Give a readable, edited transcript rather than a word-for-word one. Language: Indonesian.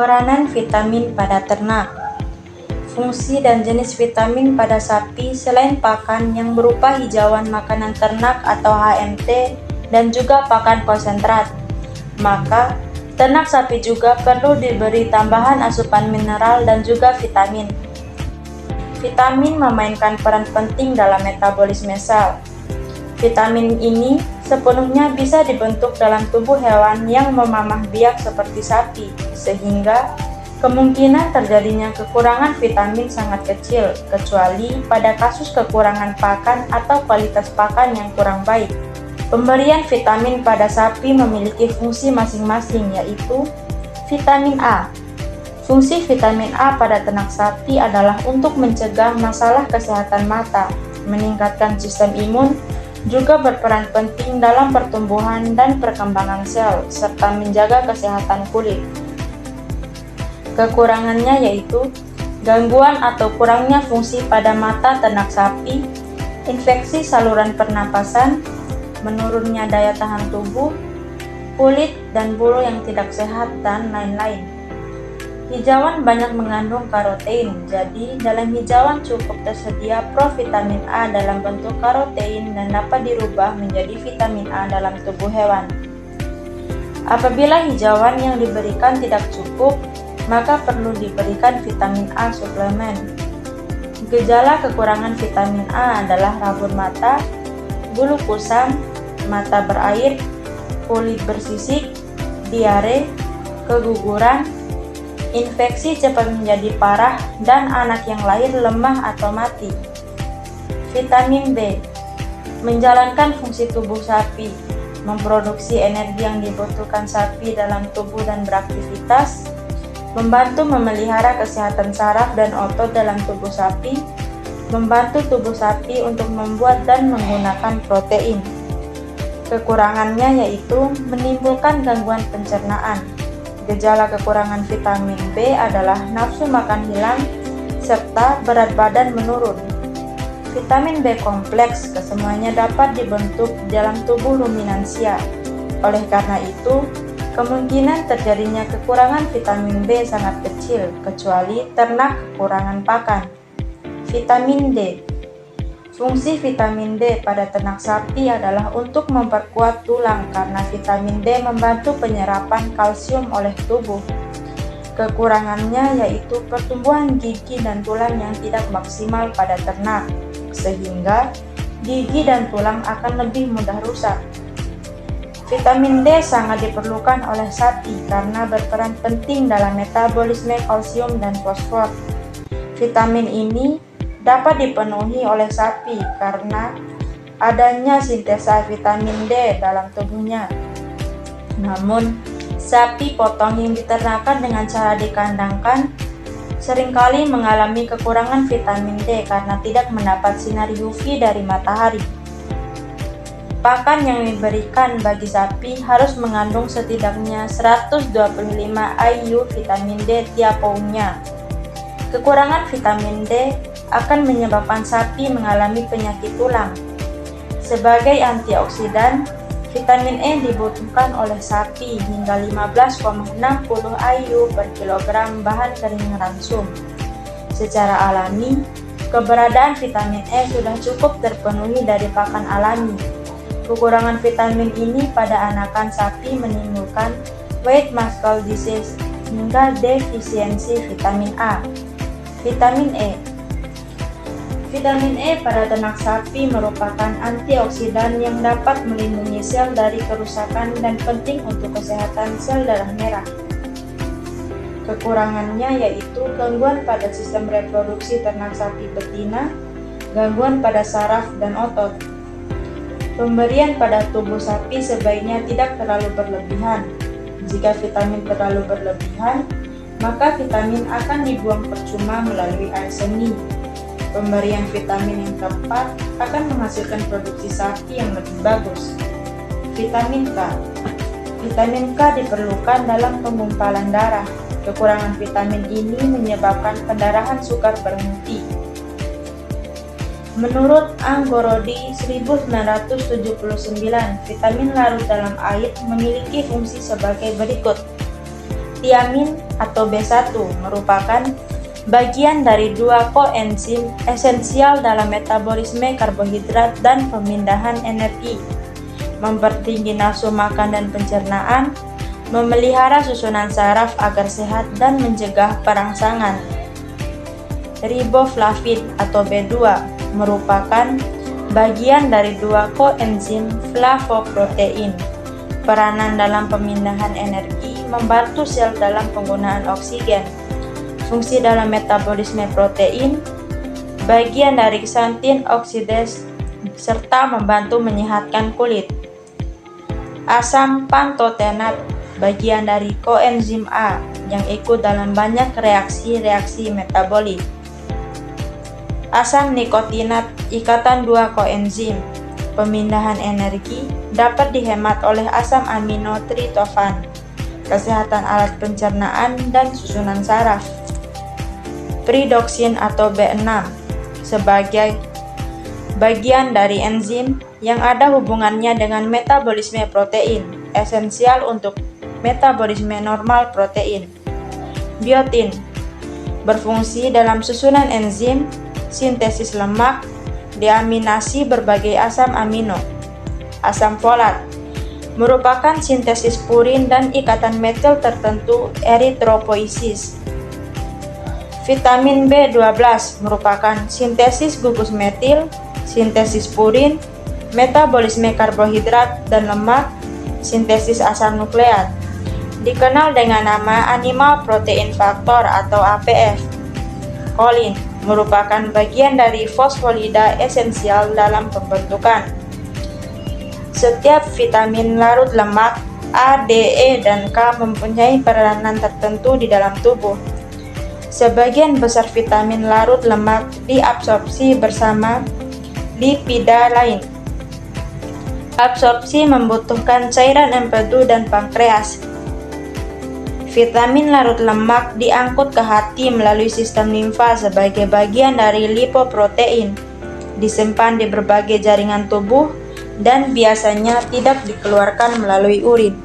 Peranan vitamin pada ternak. Fungsi dan jenis vitamin pada sapi selain pakan yang berupa hijauan makanan ternak atau HMT dan juga pakan konsentrat, maka ternak sapi juga perlu diberi tambahan asupan mineral dan juga vitamin. Vitamin memainkan peran penting dalam metabolisme sel. Vitamin ini sepenuhnya bisa dibentuk dalam tubuh hewan yang memamah biak seperti sapi, sehingga kemungkinan terjadinya kekurangan vitamin sangat kecil, kecuali pada kasus kekurangan pakan atau kualitas pakan yang kurang baik. Pemberian vitamin pada sapi memiliki fungsi masing-masing, yaitu vitamin A. Fungsi vitamin A pada ternak sapi adalah untuk mencegah masalah kesehatan mata, meningkatkan sistem imun, juga berperan penting dalam pertumbuhan dan perkembangan sel, serta menjaga kesehatan kulit. Kekurangannya yaitu gangguan atau kurangnya fungsi pada mata ternak sapi, infeksi saluran pernapasan, menurunnya daya tahan tubuh, kulit dan bulu yang tidak sehat, dan lain-lain. Hijauan banyak mengandung karotein, jadi dalam hijauan cukup tersedia provitamin A dalam bentuk karotein dan dapat dirubah menjadi vitamin A dalam tubuh hewan. Apabila hijauan yang diberikan tidak cukup, maka perlu diberikan vitamin A suplemen. Gejala kekurangan vitamin A adalah rabun mata, bulu kusam, mata berair, kulit bersisik, diare, keguguran, infeksi cepat menjadi parah, dan anak yang lahir lemah atau mati. Vitamin B menjalankan fungsi tubuh sapi, memproduksi energi yang dibutuhkan sapi dalam tubuh dan beraktivitas, membantu memelihara kesehatan saraf dan otot dalam tubuh sapi, membantu tubuh sapi untuk membuat dan menggunakan protein. Kekurangannya yaitu menimbulkan gangguan pencernaan. Gejala kekurangan vitamin B adalah nafsu makan hilang serta berat badan menurun. Vitamin B kompleks kesemuanya dapat dibentuk dalam tubuh ruminansia. Oleh karena itu, kemungkinan terjadinya kekurangan vitamin B sangat kecil, kecuali ternak kekurangan pakan. Vitamin D. Fungsi vitamin D pada ternak sapi adalah untuk memperkuat tulang karena vitamin D membantu penyerapan kalsium oleh tubuh. Kekurangannya yaitu pertumbuhan gigi dan tulang yang tidak maksimal pada ternak, sehingga gigi dan tulang akan lebih mudah rusak. Vitamin D sangat diperlukan oleh sapi karena berperan penting dalam metabolisme kalsium dan fosfor. Vitamin ini dapat dipenuhi oleh sapi karena adanya sintesa vitamin D dalam tubuhnya. Namun, sapi potong yang diternakan dengan cara dikandangkan seringkali mengalami kekurangan vitamin D karena tidak mendapat sinar UV dari matahari. Pakan yang diberikan bagi sapi harus mengandung setidaknya 125 IU vitamin D tiap poundnya. Kekurangan vitamin D akan menyebabkan sapi mengalami penyakit tulang. Sebagai antioksidan, vitamin E dibutuhkan oleh sapi hingga 15,60 IU per kilogram bahan kering ransum. Secara alami, keberadaan vitamin E sudah cukup terpenuhi dari pakan alami. Kekurangan vitamin ini pada anakan sapi menimbulkan weight muscle disease hingga defisiensi vitamin A. Vitamin E. Vitamin E pada ternak sapi merupakan antioksidan yang dapat melindungi sel dari kerusakan dan penting untuk kesehatan sel darah merah. Kekurangannya yaitu gangguan pada sistem reproduksi ternak sapi betina, gangguan pada saraf dan otot. Pemberian pada tubuh sapi sebaiknya tidak terlalu berlebihan. Jika vitamin terlalu berlebihan, maka vitamin akan dibuang percuma melalui air seni. Pemberian vitamin yang tepat akan menghasilkan produksi sapi yang lebih bagus. Vitamin K. Vitamin K diperlukan dalam penggumpalan darah. Kekurangan vitamin ini menyebabkan pendarahan sukar berhenti. Menurut Anggorodi 1979, vitamin larut dalam air memiliki fungsi sebagai berikut. Tiamin atau B1 merupakan bagian dari dua koenzim esensial dalam metabolisme karbohidrat dan pemindahan energi, mempertinggi nafsu makan dan pencernaan, memelihara susunan saraf agar sehat dan mencegah perangsangan. Riboflavin atau B2 merupakan bagian dari dua koenzim flavoprotein. Peranan dalam pemindahan energi, membantu sel dalam penggunaan oksigen. Fungsi dalam metabolisme protein, bagian dari xanthin oksidase serta membantu menyehatkan kulit. Asam pantotenat, bagian dari koenzim A yang ikut dalam banyak reaksi-reaksi metabolik. Asam nikotinat, ikatan dua koenzim pemindahan energi, dapat dihemat oleh asam amino tritofan, kesehatan alat pencernaan dan susunan saraf. Pyridoxine atau B6 sebagai bagian dari enzim yang ada hubungannya dengan metabolisme protein, esensial untuk metabolisme normal protein. Biotin berfungsi dalam susunan enzim, sintesis lemak, deaminasi berbagai asam amino. Asam folat merupakan sintesis purin dan ikatan metil tertentu eritropoiesis. Vitamin B12 merupakan sintesis gugus metil, sintesis purin, metabolisme karbohidrat dan lemak, sintesis asam nukleat. Dikenal dengan nama animal protein factor atau APF. Kolin merupakan bagian dari fosfolida esensial dalam pembentukan. Setiap vitamin larut lemak A, D, E, dan K mempunyai peranan tertentu di dalam tubuh. Sebagian besar vitamin larut lemak diabsorpsi bersama lipida lain. Absorpsi membutuhkan cairan empedu dan pankreas. Vitamin larut lemak diangkut ke hati melalui sistem limfa sebagai bagian dari lipoprotein, disimpan di berbagai jaringan tubuh, dan biasanya tidak dikeluarkan melalui urin.